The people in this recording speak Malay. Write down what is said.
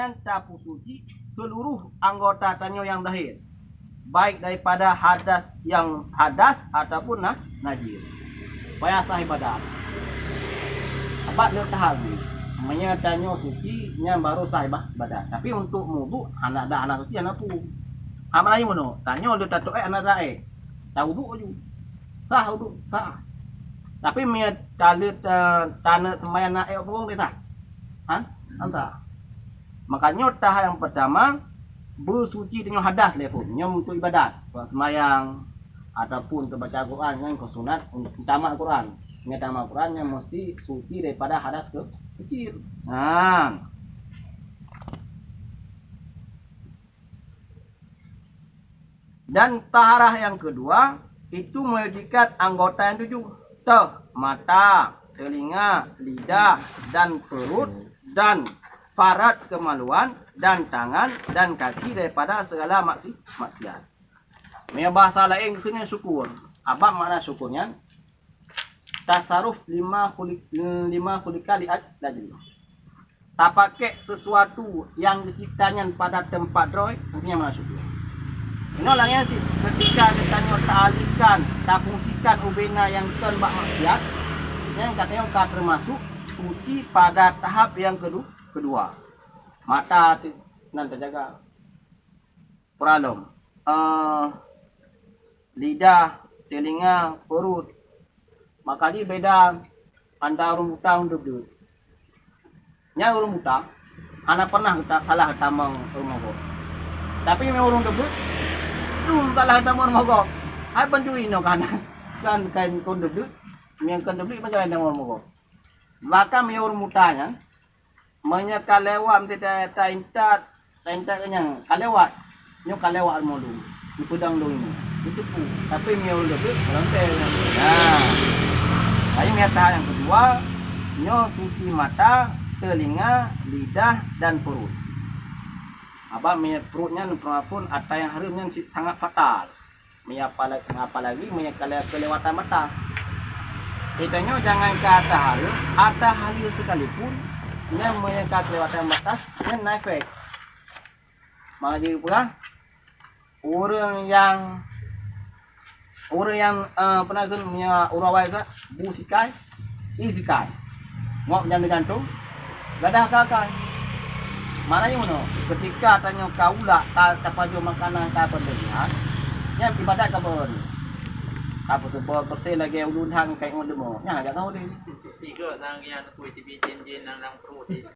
nyan capu suci seluruh anggota tanyo yang zahir, baik daripada hadas ataupun najis. Supaya sah ibadat. Apa dia tahabi? Namanya tanyo suci nya baru sah ibadat. Tapi untuk wudu anak suci anak pu. Amal ayo mono, tanyo dia tato anak zae. Tahu wudu aja. Sah wudu, sah. Tapi me kali tanah sembahyang nak pun dia sah. Entah. Makanya tahap yang pertama bersuci dengan hadas lepun, yang untuk ibadat, sembahyang ataupun baca Quran kan sunat untuk tamat Quran. Dengan tamat Quran yang mesti suci daripada hadas kecil. Dan taharah yang kedua itu menjadikan anggota yang 7, mata, telinga, lidah, dan perut, dan farad kemaluan, dan tangan, dan kaki daripada segala maksiat. Punya bahasa lain kena syukur. Apa makna syukurnya? Tasarruf lima khulika lajli. Tak pakai sesuatu yang diciptanya pada tempat roy, artinya mana syukur. Ini orang yang ketika ditanya ta'alikan, tak fungsikan ubena yang bak maksiat, yang katanya tak termasuk suci pada tahap yang kedua. Mata nanti terjaga, peralum, lidah, telinga, perut. Maka dia beda antara orang buta dan duduk. Nya orang buta, anak pernah salah tamang rumah kau. Tapi memang orang duduk, tu salah tamang rumah kau. Hai pencuri no kan kau duduk, yang kau duduk macam mana rumah kau. Bahkan memang orang butanya, menyeka lewat tidak taintat kenyang kalewat, nyo kalewat mulu, di pedang dong ini. Itu pun, tapi memang orang duduk lantai. Saya melihat yang kedua, nyo suci mata, telinga, lidah, dan perut. Apa perutnya pun ada yang harusnya sangat fatal. Apalagi kelewatan batas. Kitanya jangan kata harus, ada halus sekalipun yang menyangka kelewatan batas dengan efek. Maka jadi pula orang yang pernah punya urawai ke busikai, isikai, mau jangan gantung, gadah kakak. Mana yang mana? Ketika tanya kaulah tak paju makanan tak berlebihan, yang ibadat kabar. Apa tu betul lagi ulun hang kayak ngono demo. Yang agak tahu deh. Tiga nang yang kuih tibi jen nang perut.